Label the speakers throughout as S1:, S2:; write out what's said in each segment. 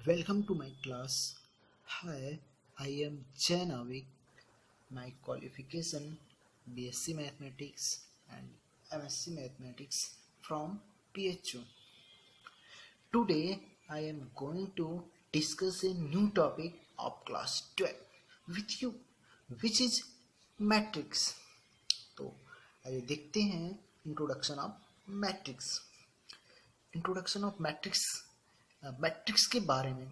S1: Welcome to my class. Hi, I am Chen Avik. My qualification BSc Mathematics and MSc Mathematics from PHU. Today I am going to discuss a new topic of class 12 with you, which is matrix. तो आइए देखते हैं introduction of matrix. Introduction of matrix के बारे में।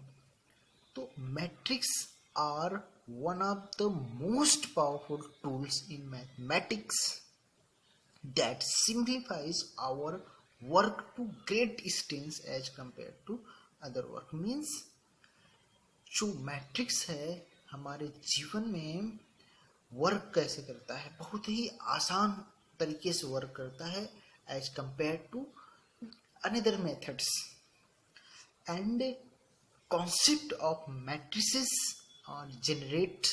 S1: तो matrix are one of the most powerful tools in mathematics that simplifies our work to great extents as compare to other work. Means जो matrix है हमारे जीवन में वर्क कैसे करता है, बहुत ही आसान तरीके से वर्क करता है as compare to another methods. And concept of matrices generate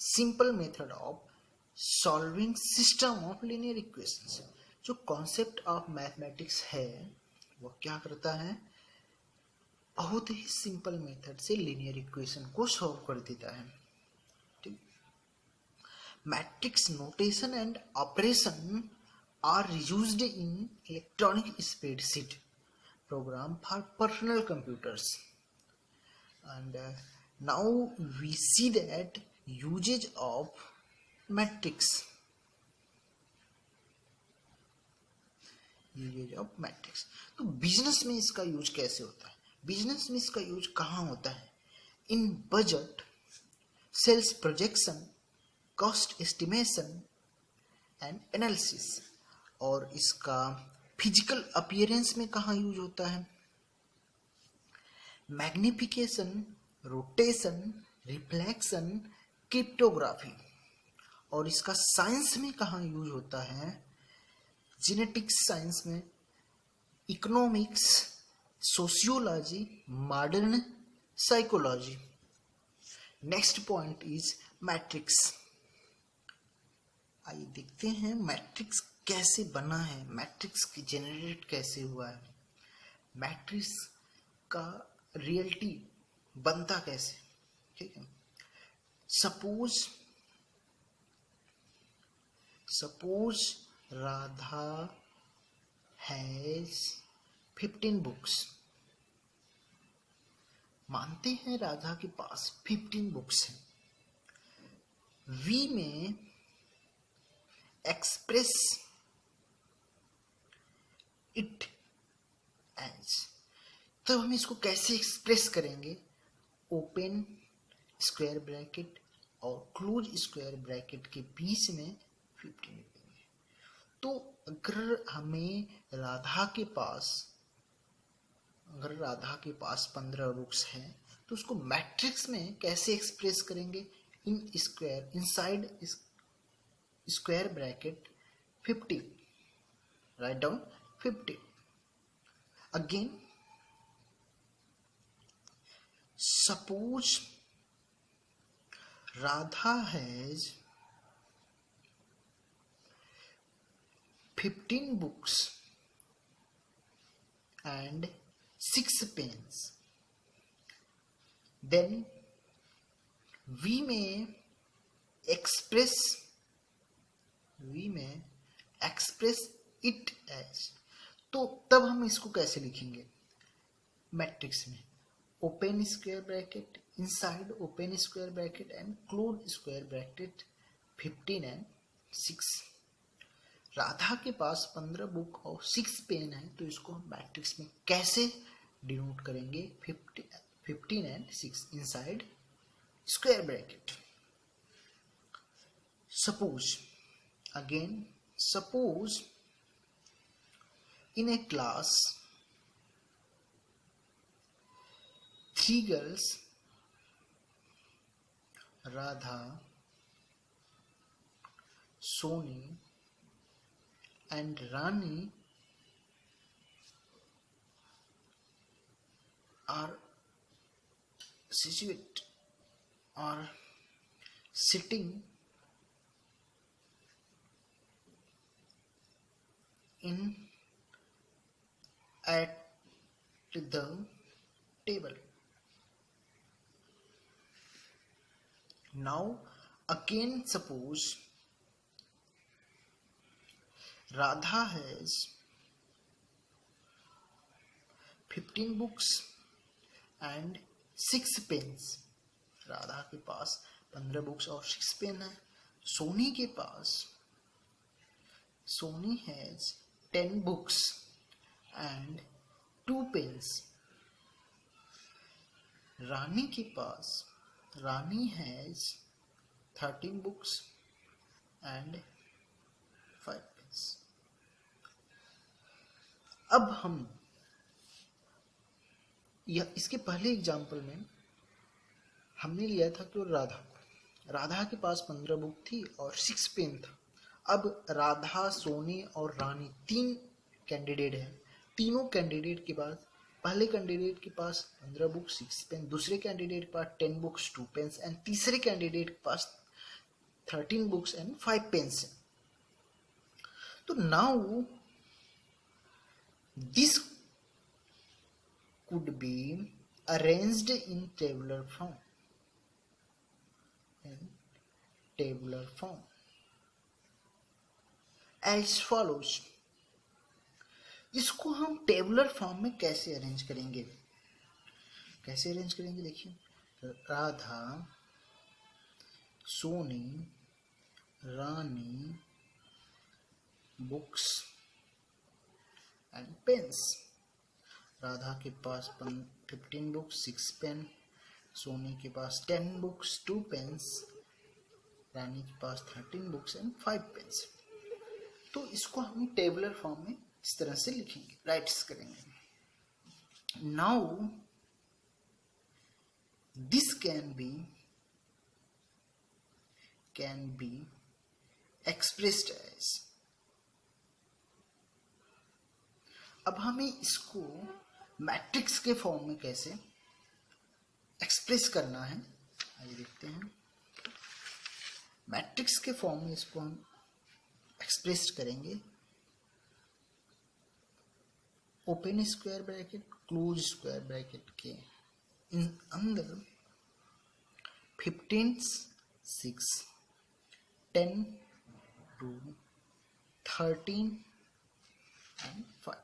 S1: simple method of solving system of linear equations। जो concept of mathematics है वो क्या करता है, बहुत ही सिंपल मेथड से लीनियर इक्वेशन को सॉल्व कर देता है। ठीक, matrix notation and operation are used in electronic spreadsheet program for personal computers, and now we see that usage of matrix तो बिजनेस में इसका यूज कैसे होता है, बिजनेस में इसका यूज कहाँ होता है? In budget, sales projection, cost estimation and analysis. और इसका फिजिकल अपीयरेंस में कहाँ यूज होता है? Magnification, rotation, reflection, cryptography. और इसका साइंस में कहाँ यूज होता है? जेनेटिक्स साइंस में, economics, sociology, modern psychology. Next point is matrix. आइए देखते हैं मैट्रिक्स कैसे बना है, मैट्रिक्स की जनरेट कैसे हुआ है, मैट्रिक्स का रियलिटी बनता कैसे। ठीक है, सपोज राधा हैज 15 बुक्स। मानते हैं राधा के पास 15 बुक्स हैं। वी में एक्सप्रेस इट एज, तो हम इसको कैसे एक्सप्रेस करेंगे? ओपन स्क्वायर ब्रैकेट और क्लोज स्क्वायर ब्रैकेट के बीच में 15 लिखेंगे। तो अगर राधा के पास 15 बुक्स हैं तो उसको मैट्रिक्स में कैसे एक्सप्रेस करेंगे? Inside square bracket 50, write down 50. Again, suppose Radha has 15 books and 6 pens. Then we may express it as. तो तब हम इसको कैसे लिखेंगे मैट्रिक्स में? Open square bracket, inside open square bracket and close square bracket 15 and 6। Radha के पास 15 book और 6 पेन है, तो इसको हम मैट्रिक्स में कैसे डिनोट करेंगे? 15 and 6 inside square bracket. Suppose in a class 3 girls, Radha, Soni and Rani are sitting in at the table. Now again suppose Radha has 15 books and 6 pens. Radha के पास 15 बुक्स और 6 पेन है. सोनी के पास, Soni has 10 books and 2 pens. Rani के पास, Rani has 13 books and 5 pens. अब हम या इसके पहले एग्जाम्पल में हमने लिया था कि राधा के पास 15 बुक थी और 6 पेन था. अब राधा, सोनी और रानी 3 कैंडिडेट हैं. तीनों कैंडिडेट के बाद पहले कैंडिडेट के पास 15 बुक 6 पेन, दूसरे कैंडिडेट के पास 10 बुक्स 2 पेन्स एंड तीसरे कैंडिडेट के पास 13 बुक्स एंड 5 पेन्स हैं. तो now this could be arranged in tabular form. As follows. इसको हम टेबुलर फॉर्म में कैसे अरेंज करेंगे? देखिए, राधा, सोनी, रानी, बुक्स एंड पेन्स. राधा के पास 15 बुक्स 6 पेन, सोनी के पास 10 बुक्स 2 पेन्स, रानी के पास 13 बुक्स एंड 5 पेन्स. तो इसको हम टेबुलर फॉर्म में इस तरह से लिखेंगे, राइट्स करेंगे. Now this can be expressed as. अब हमें इसको मैट्रिक्स के फॉर्म में कैसे एक्सप्रेस करना है, आइए देखते हैं. मैट्रिक्स के फॉर्म में इसको हम एक्सप्रेस करेंगे. Open square bracket, close square bracket के अंदर 15, 6, 10, 2, 13 and 5.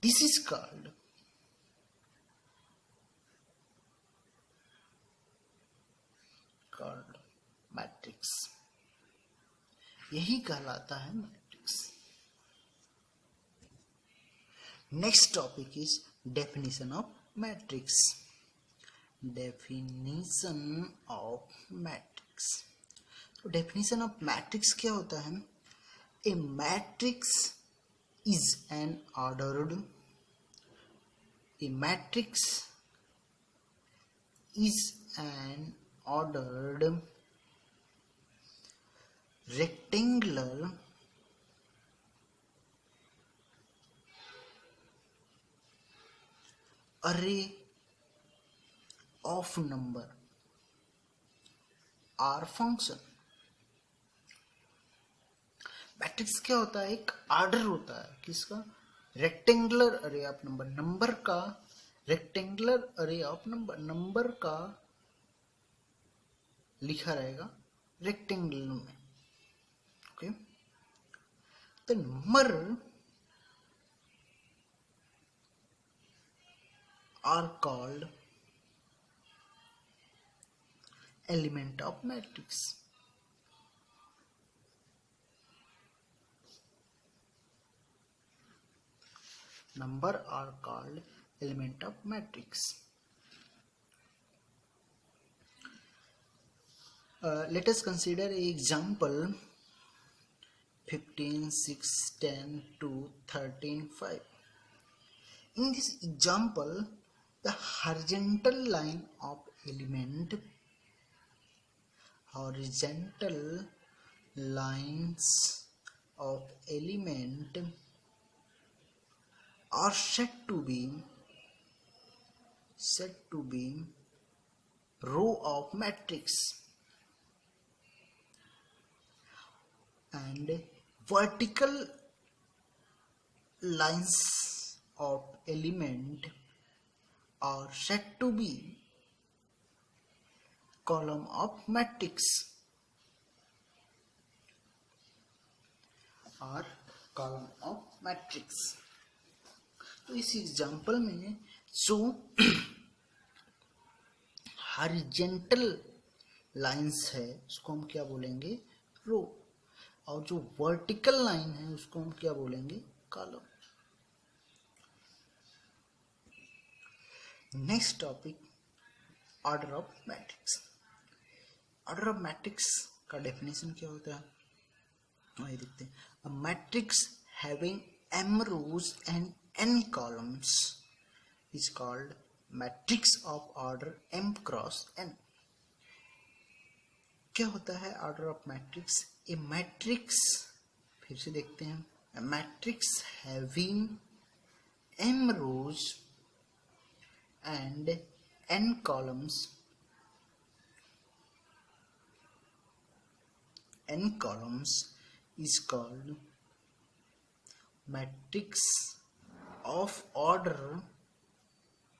S1: This is called matrix. यही कहलाता है matrix. Next topic is definition of matrix. Definition of matrix. तो डेफिनेशन ऑफ मैट्रिक्स क्या होता है? A matrix is an ordered rectangular array of number are function. Matrix क्या होता है? एक आर्डर होता है किसका? Rectangular array of number. Number का रेक्टेंगुलर अरे ऑफ नंबर का लिखा रहेगा रेक्टेंगुलर में. Okay. The number are called element of matrix. Number are called element of matrix. Let us consider an example 15, 6, 10, 2, 13, 5. In this example, the horizontal line of element, horizontal lines of element are said to be row of matrix, and vertical lines of element are said to be column of matrix or column of matrix। तो इस example में जो horizontal lines है उसको हम क्या बोलेंगे, रो, और जो वर्टिकल लाइन है उसको हम क्या बोलेंगे, column. Next topic, order of matrix. Order of matrix का डेफिनेशन क्या होता है, वही देखते हैं। A matrix having m rows and n columns is called matrix of order m cross n। क्या होता है order of matrix? A matrix, फिर से देखते हैं, a matrix having m rows and n columns is called matrix of order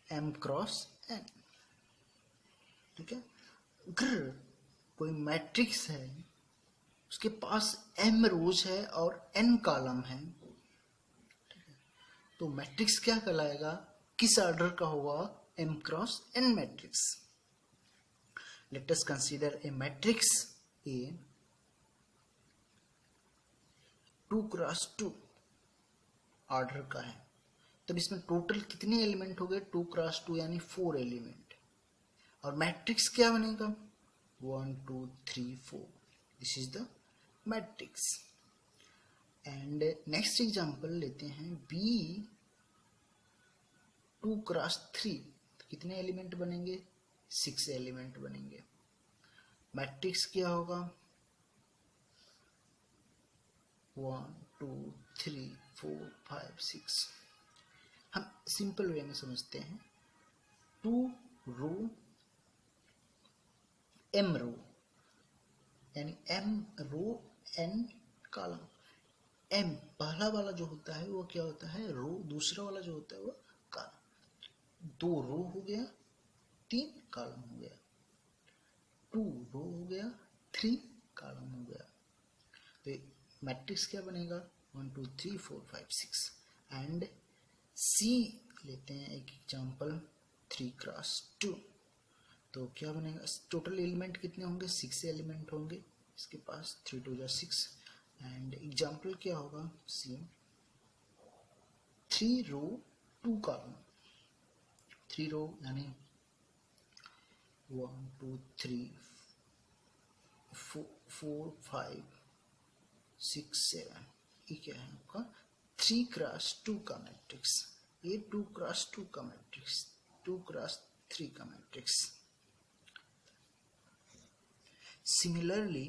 S1: m cross n। ठीक है, अगर कोई मैट्रिक्स है उसके पास m रोज है और n कॉलम है, तो मैट्रिक्स क्या कहलाएगा, किस ऑर्डर का होगा, m cross n matrix. Let us consider a matrix A 2 cross 2 order का है, तब इसमें टोटल कितने एलिमेंट हो गए, 2 क्रॉस 2 यानी 4 एलिमेंट, और मैट्रिक्स क्या बनेगा, 1 2 3 4। This is the matrix. And next example लेते हैं, बी 2 क्रॉस 3, तो कितने एलिमेंट बनेंगे, 6 एलिमेंट बनेंगे। मैट्रिक्स क्या होगा, 1 2 3 4 5 6। हम सिंपल वे में समझते हैं, 2 रो m रो, यानी m रो n कॉलम। m पहला वाला जो होता है वो क्या होता है, रो, दूसरा वाला जो होता है वो कॉलम। 2 रो हो गया, 3 कॉलम हो गया, 2 रो हो गया, 3 कॉलम हो गया। तो मैट्रिक्स क्या बनेगा, 1 2 3 4 5 6। एंड सी लेते हैं एक एग्जांपल, 3 क्रॉस 2, तो क्या बनेगा, टोटल एलिमेंट कितने होंगे, 6 एलिमेंट होंगे इसके पास, 3 2 6। एंड एग्जांपल क्या होगा, सी 3 रो 2 कॉलम, 3 रो यानी 1 2 3 4 5 6 7। ये क्या है आपका 3 क्रॉस 2 का मैट्रिक्स, ये 2 क्रॉस 2 का मैट्रिक्स, 2 क्रॉस 3 का मैट्रिक्स। Similarly